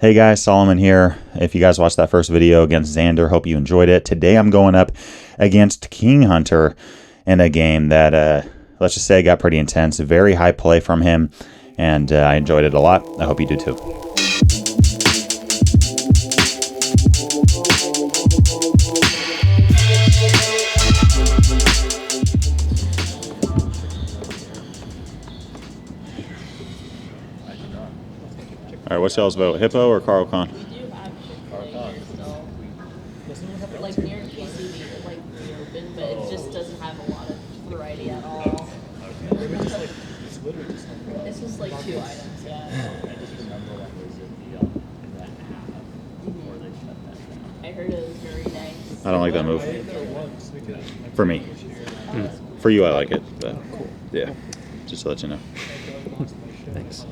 Hey guys, Solomon here. If you guys watched that first video against Xander, hope you enjoyed it. Today I'm going up against King Hunter in a game that, let's just say, got pretty intense. Very high play from him, and I enjoyed it a lot. I hope you do too. All right, what's y'all's vote? Hippo or Caro-Kann? We do have Caro-Kann still. Like near KCB, like reopened, but it just doesn't have a lot of variety at all. It's just like 2 items, yeah. I just remember when was it the app before they shut that down. I heard it was very nice. I don't like that move. For me. For you, I like it, but yeah, just to let you know. Thanks.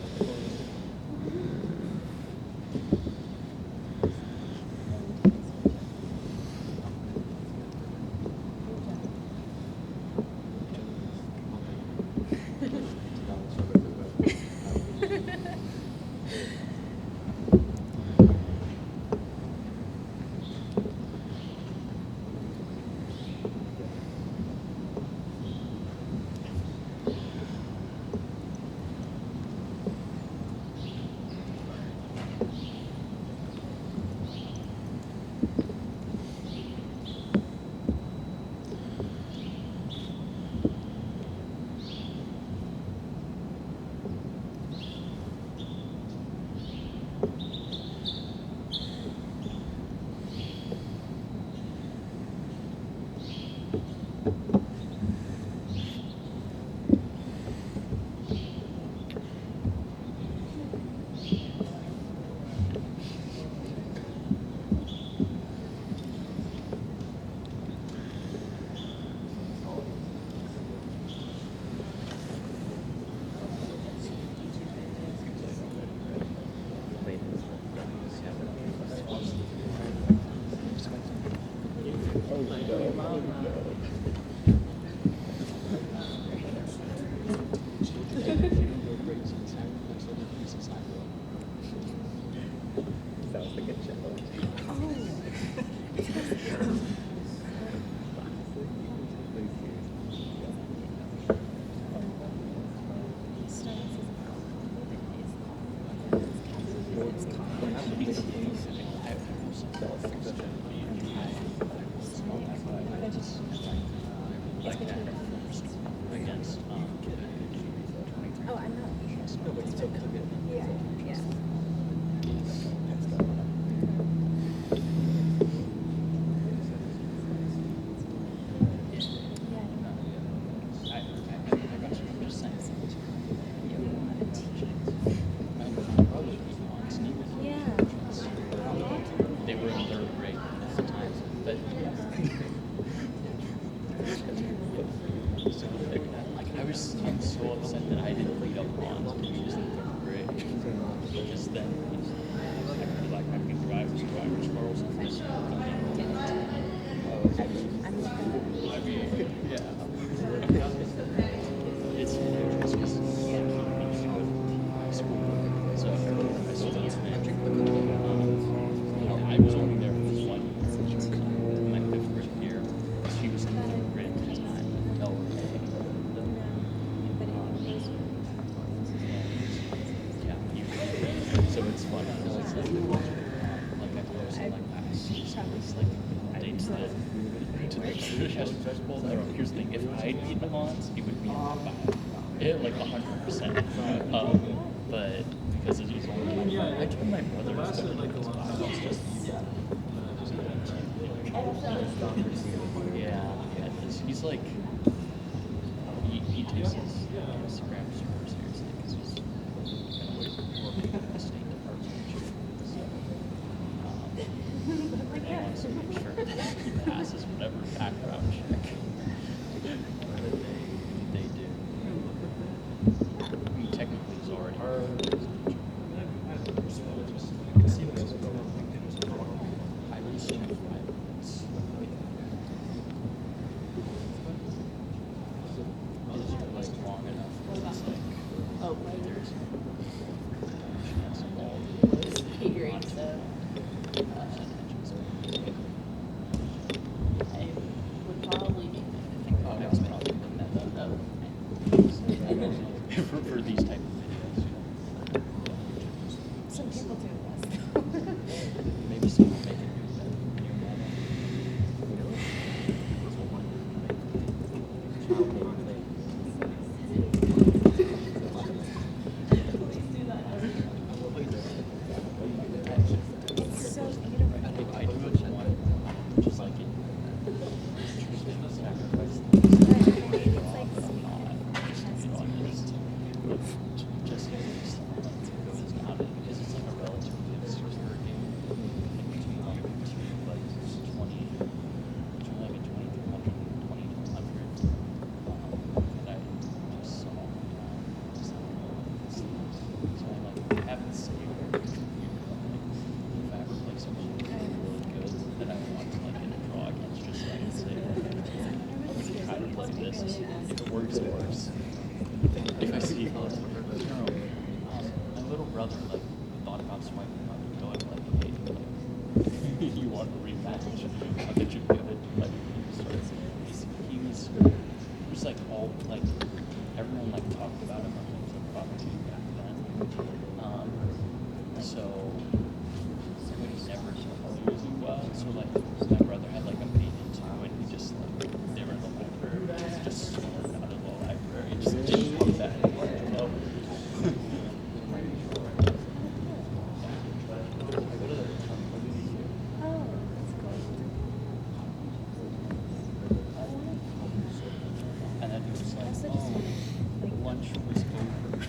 I'm so upset that I didn't lead up on to use in 3rd grade. Because then I could like I could driver's calls and first it's hilarious because I can't keep to high school. So I still use magic. I was only there for 1 year. My 5th grade year. She was in 3rd grade at the time. So it's funny because it's like I posted like dates that to the Chester Festival. Here's the thing: if I'd beaten Hans, he would be in my bio. It like 100%. But because it was only I told my brother it was like his bio was just he's like he takes his Instagram super seriously because he's working in the State Department. So he wants to make sure that he passes whatever background check that they do. He technically is already. I would assume 5 minutes. Is like long enough where it's like there's Figuring. Maybe someone make it do better than your mama. It's so beautiful. If I do what you want, just like it. Sacrifice. It's like sweet. Just goes out it because it's like a relatively obscure game. Like between like 20, between like a 2300 and 2200. And I just saw so I like haven't saved it. If I ever play something really good that I want to like get a draw against, just so I can say try to play this. If it works, it works. If I see my little brother like thought about swiping on you going like, hey, you want a rematch? I'll get you good. Like he was just like all like everyone like talked about him on things like opportunity back then. So but he never started losing well. So like my brother had like a meeting too, and he just like they were in the library, just scored out of the library, just come back and you know. Oh, that's cool. And then he was like, Also just oh, lunch was over.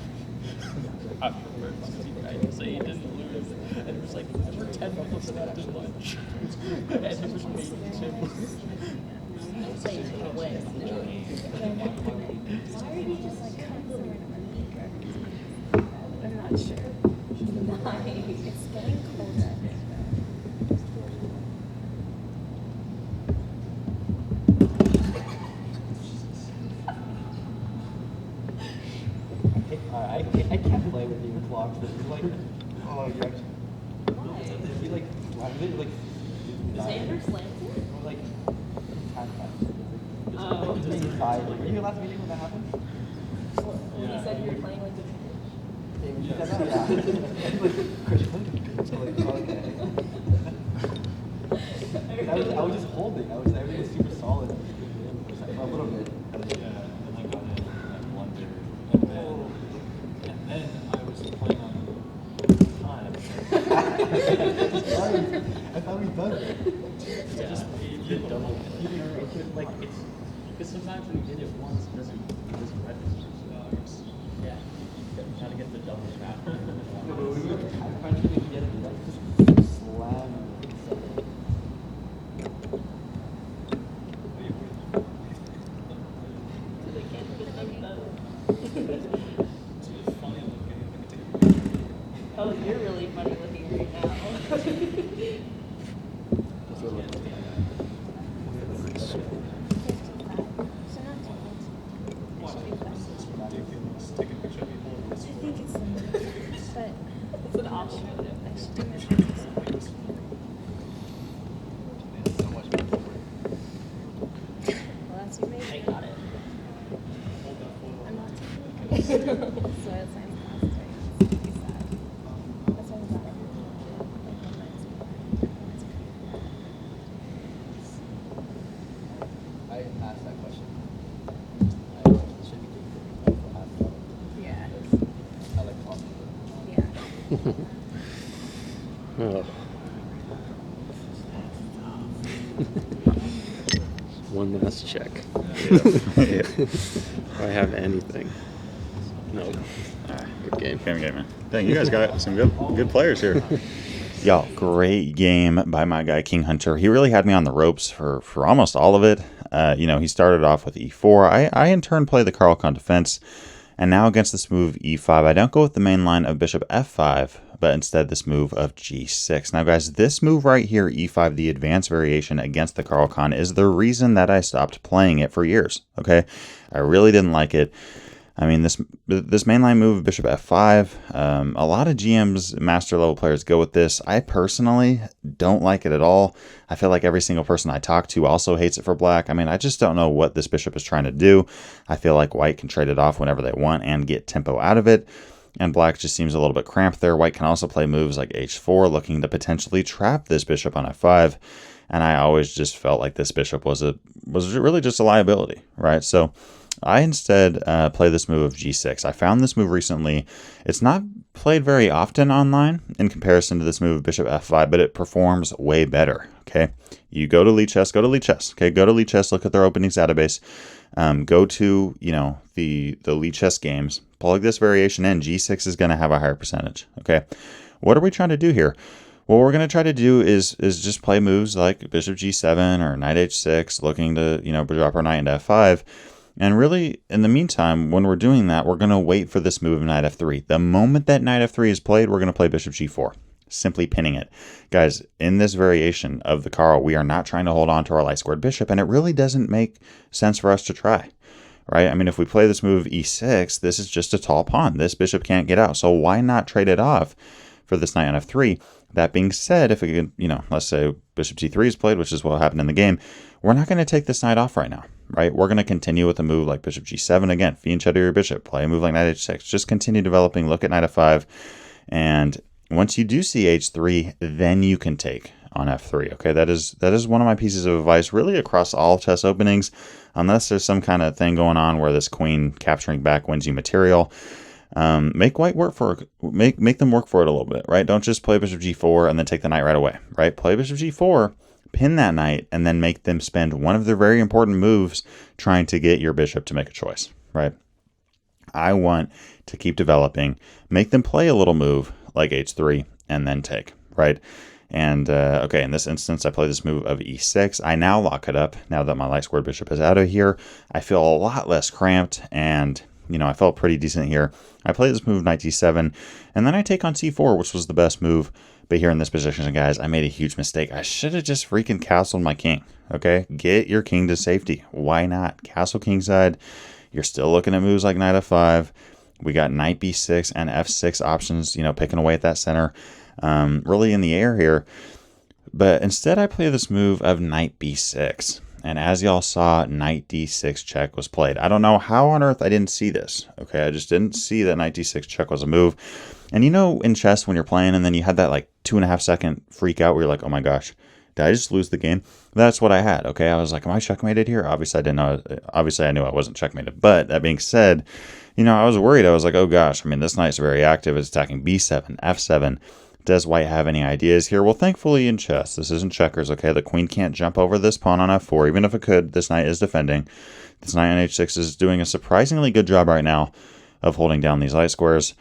Afterwards, because he tried to say he didn't lose. And it was like, we're 10 minutes left in lunch. And it was making him. Say you can win. Why are you just like coming I'm not sure. It's getting colder. I can't play with you clocks. It's like, oh, you actually. You like, why did it like. Xander slanted? Or like, time Oh. Just made me tired. Were you here last meeting when that happened? When you said you were playing like the Yeah. Like, Christian. So like, okay. I was just holding. Everything was super solid. For a little bit. Yeah, and I got it at blunder, and then I was playing on time. I thought we done it. Yeah, Just you did double. like it's because sometimes when you did it once, it doesn't register. So yeah, you gotta get the double tap. I finally didn't get it. Like just slam. they can't get them though. It's funny looking. Oh, you're really funny looking right now. So not too much. It should be fun. Ridiculous. Take a picture of people in this I think it's but It's an option. I should do my practice. so much better. Well, that's what made I me. got it. Hold that photo. I'm not taking soil science class today. It's pretty sad. That's why I'm glad I didn't do it. Like, one night is fine. I asked that question. I should be taking for half level. Yeah. I like talking. Yeah. Oh. One last check. If I have anything. No. Good game. Game, man. Dang, you guys got some good players here. Y'all, great game by my guy King Hunter. He really had me on the ropes for almost all of it. He started off with e4. I in turn play the Caro-Kann defense, and now against this move e5, I don't go with the main line of bishop f5, but instead this move of g6. Now, guys, this move right here, e5, the advanced variation against the Caro-Kann, is the reason that I stopped playing it for years. Okay, I really didn't like it. I mean, this mainline move of bishop f5, a lot of GMs, master level players go with this. I personally don't like it at all. I feel like every single person I talk to also hates it for black. I mean, I just don't know what this bishop is trying to do. I feel like white can trade it off whenever they want and get tempo out of it. and black just seems a little bit cramped there. White can also play moves like h4, looking to potentially trap this bishop on f5. And I always just felt like this bishop was really just a liability, right? So I instead play this move of g6. I found this move recently. It's not played very often online in comparison to this move of bishop f5, but it performs way better, okay? You go to lead chess, okay? Go to lead chess, look at their opening database. Go to, the lead chess games, plug this variation in. G6 is going to have a higher percentage, okay? What are we trying to do here? What we're going to try to do is just play moves like bishop g7 or knight h6, looking to, drop our knight into f5. And really, in the meantime, when we're doing that, we're going to wait for this move of knight f3. The moment that knight f3 is played, we're going to play bishop g4, simply pinning it. Guys, in this variation of the Caro, we are not trying to hold on to our light squared bishop, and it really doesn't make sense for us to try, right? I mean, if we play this move e6, this is just a tall pawn. This bishop can't get out, so why not trade it off for this knight on f3? That being said, if we could, let's say bishop g3 is played, which is what happened in the game, we're not going to take this knight off right now, right? We're going to continue with a move like bishop g7 again, fianchetto your bishop, play a move like knight h6, just continue developing, look at knight f5, and once you do see h3, then you can take on f3, okay? That is one of my pieces of advice really across all chess openings, unless there's some kind of thing going on where this queen capturing back wins you material. Make white work for make them work for it a little bit, right? Don't just play bishop g4 and then take the knight right away, right? Play bishop g4, pin that knight, and then make them spend one of their very important moves trying to get your bishop to make a choice, right? I want to keep developing, make them play a little move like h3 and then take, right? And okay, in this instance, I play this move of e6. I now lock it up. Now that my light squared bishop is out of here, I feel a lot less cramped, and I felt pretty decent here. I play this move knight d7, and then I take on c4, which was the best move. But here in this position, guys, I made a huge mistake. I should have just freaking castled my king, okay? Get your king to safety. Why not? Castle kingside. You're still looking at moves like knight f5. We got knight b6 and f6 options, picking away at that center. Really in the air here. But instead, I play this move of knight b6. And as y'all saw, knight d6 check was played. I don't know how on earth I didn't see this. Okay, I just didn't see that knight d6 check was a move. And in chess when you're playing and then you had that like 2.5 second freak out where you're like, oh my gosh, did I just lose the game? That's what I had. Okay, I was like, am I checkmated here? Obviously, I didn't know. Obviously, I knew I wasn't checkmated. But that being said, I was worried. I was like, oh gosh, I mean, this knight's very active. It's attacking b7, f7. Does white have any ideas here? Well, thankfully in chess, this isn't checkers, okay? The queen can't jump over this pawn on f4. Even if it could, this knight is defending. This knight on h6 is doing a surprisingly good job right now of holding down these light squares.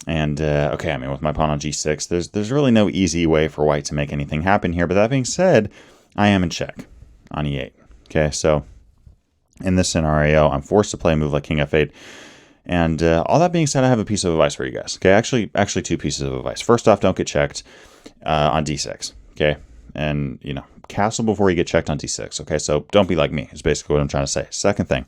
And, okay, I mean, with my pawn on g6, there's really no easy way for white to make anything happen here. But that being said, I am in check on e8, okay? So in this scenario, I'm forced to play a move like king f8. And all that being said, I have a piece of advice for you guys. Okay, actually two pieces of advice. First off, don't get checked on d6. Okay, and castle before you get checked on d6. Okay, so don't be like me. Is basically what I'm trying to say. Second thing,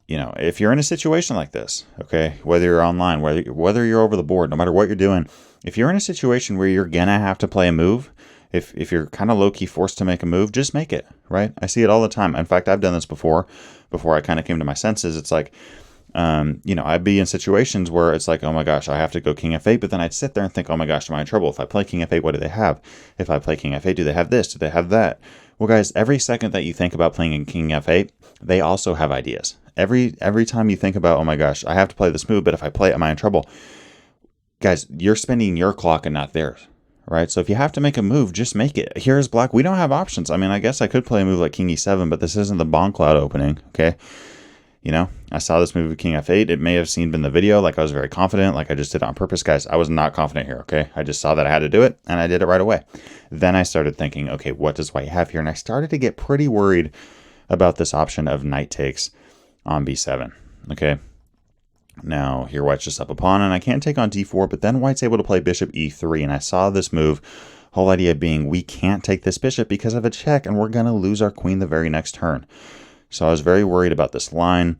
if you're in a situation like this, okay, whether you're online, whether you're over the board, no matter what you're doing, if you're in a situation where you're gonna have to play a move, if you're kind of low-key forced to make a move, just make it, right? I see it all the time. In fact, I've done this before I kind of came to my senses. It's like, I'd be in situations where it's like, oh my gosh, I have to go king f8, but then I'd sit there and think, oh my gosh, am I in trouble? If I play king f8, what do they have? If I play king f8, do they have this? Do they have that? Well, guys, every second that you think about playing king f8, they also have ideas. Every time you think about, oh my gosh, I have to play this move, but if I play it, am I in trouble? Guys, you're spending your clock and not theirs. Right, so if you have to make a move, just make it. Here's black. We don't have options. I mean, I guess I could play a move like king e7, but this isn't the bomb cloud opening, okay? I saw this move with king f8. It may have seemed in the video like I was very confident, like I just did it on purpose. Guys, I was not confident here, okay? I just saw that I had to do it, and I did it right away. Then I started thinking, okay, what does white have here? And I started to get pretty worried about this option of knight takes on b7, okay? Now, here white's just up a pawn, and I can't take on d4, but then white's able to play bishop e3, and I saw this move, whole idea being we can't take this bishop because of a check, and we're going to lose our queen the very next turn. So I was very worried about this line.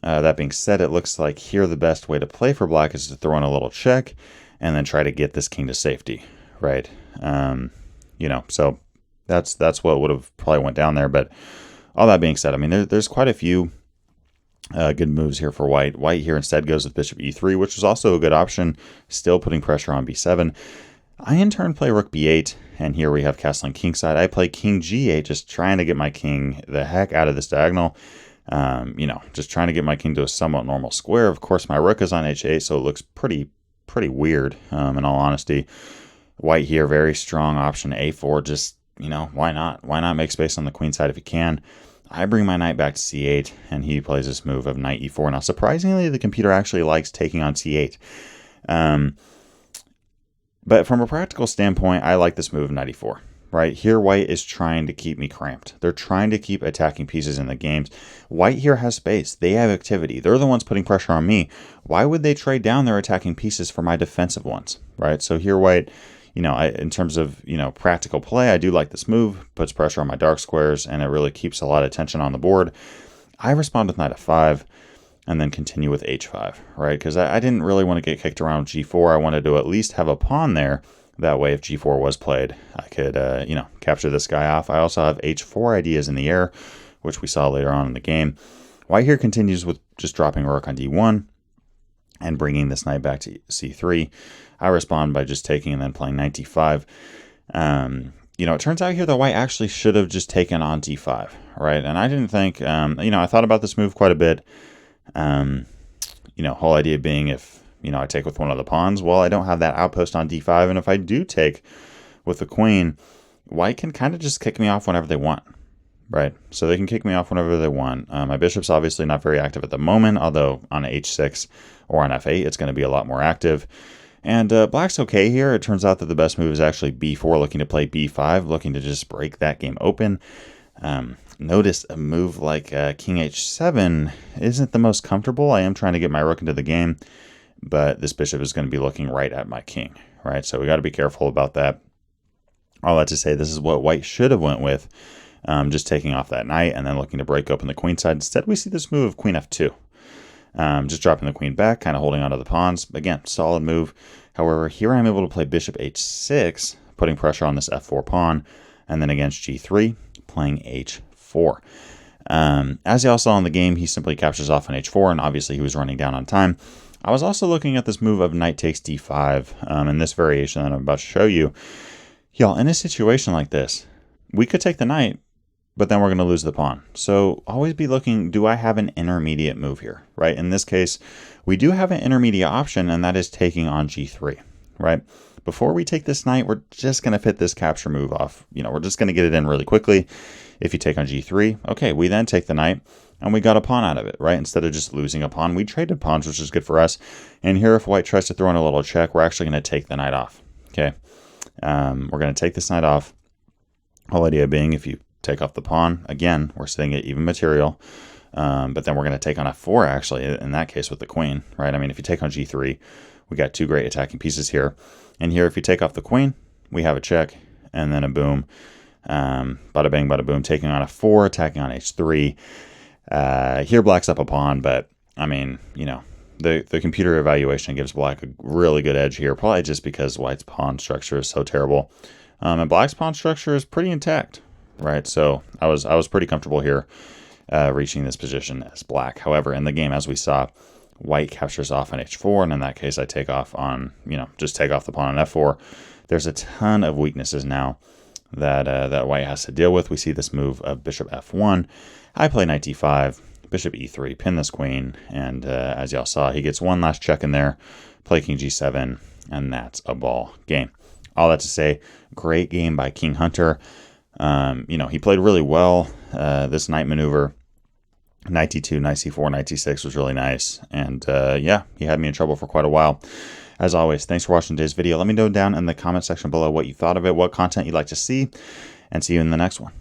That being said, it looks like here the best way to play for black is to throw in a little check, and then try to get this king to safety, right? So that's what would have probably went down there, but all that being said, I mean, there's quite a few Good moves here for white. White here instead goes with bishop e3, which was also a good option, still putting pressure on b7. I in turn play rook b8, and here we have castling kingside. I play king g8, just trying to get my king the heck out of this diagonal. You know, just trying to get my king to a somewhat normal square. Of course, my rook is on h8, so it looks pretty weird, in all honesty. White here, very strong option, a4, just, you know, why not? Why not make space on the queen side if you can? I bring my knight back to c8, and he plays this move of knight e4. Now, surprisingly, the computer actually likes taking on c8. But from a practical standpoint, I like this move of knight e4. Right here, white is trying to keep me cramped. They're trying to keep attacking pieces in the games. White here has space. They have activity. They're the ones putting pressure on me. Why would they trade down their attacking pieces for my defensive ones? Right. So here, white, you know, in terms of, you know, practical play, I do like this move. Puts pressure on my dark squares, and it really keeps a lot of tension on the board. I respond with knight f5, and then continue with h5. Right, because I didn't really want to get kicked around g4. I wanted to at least have a pawn there. That way, if g4 was played, I could, you know, capture this guy off. I also have h4 ideas in the air, which we saw later on in the game. White here continues with just dropping rook on d1 and bringing this knight back to c3. I respond by just taking and then playing knight d5. You know, it turns out here that white actually should have just taken on d5, right? And I didn't think, you know, I thought about this move quite a bit. You know, whole idea being if, you know, I take with one of the pawns, well, I don't have that outpost on d5, and if I do take with the queen, white can kind of just kick me off whenever they want, right? So they can kick me off whenever they want. My bishop's obviously not very active at the moment, although on h6 or on f8, it's going to be a lot more active. And black's okay here. It turns out that the best move is actually b4, looking to play b5, looking to just break that game open. Notice a move like king h7 isn't the most comfortable. I am trying to get my rook into the game, but this bishop is going to be looking right at my king, right? So we got to be careful about that. All that to say, this is what white should have went with, just taking off that knight and then looking to break open the queen side. Instead, we see this move of queen f2, just dropping the queen back, kind of holding onto the pawns. Again, solid move. However, here I'm able to play bishop h6, putting pressure on this f4 pawn, and then against g3, playing h4. As y'all saw in the game, he simply captures off on h4, and obviously he was running down on time. I was also looking at this move of knight takes d5, in this variation that I'm about to show you. Y'all, in a situation like this, we could take the knight, but then we're going to lose the pawn. So always be looking, do I have an intermediate move here, right? In this case, we do have an intermediate option, and that is taking on g3, right? Before we take this knight, we're just going to fit this capture move off. You know, we're just going to get it in really quickly. If you take on g3, okay, we then take the knight, and we got a pawn out of it, right? Instead of just losing a pawn, we traded pawns, which is good for us. And here, if white tries to throw in a little check, we're actually going to take the knight off, okay? We're going to take this knight off. Whole idea being, if you take off the pawn, again, we're sitting at even material. But then we're going to take on f4, actually, in that case with the queen, right? I mean, if you take on g3, we got two great attacking pieces here. And here, if you take off the queen, we have a check, and then a boom. Bada bang, bada boom, taking on f4, attacking on h3. Here black's up a pawn, but I mean, you know, the computer evaluation gives black a really good edge here, probably just because white's pawn structure is so terrible. And black's pawn structure is pretty intact, right? So I was pretty comfortable here reaching this position as black. However, in the game, as we saw, white captures off on h4, and in that case, I take off on, you know, just take off the pawn on f4. There's a ton of weaknesses now that white has to deal with. We see this move of bishop f1. I play knight d5, bishop e3, pin this queen, and as y'all saw, he gets one last check in there, play king g7, and that's a ball game. All that to say, great game by King Hunter. You know, he played really well. This knight maneuver, knight d2, knight c4, knight d6 was really nice, and yeah, he had me in trouble for quite a while. As always, thanks for watching today's video. Let me know down in the comment section below what you thought of it, what content you'd like to see, and see you in the next one.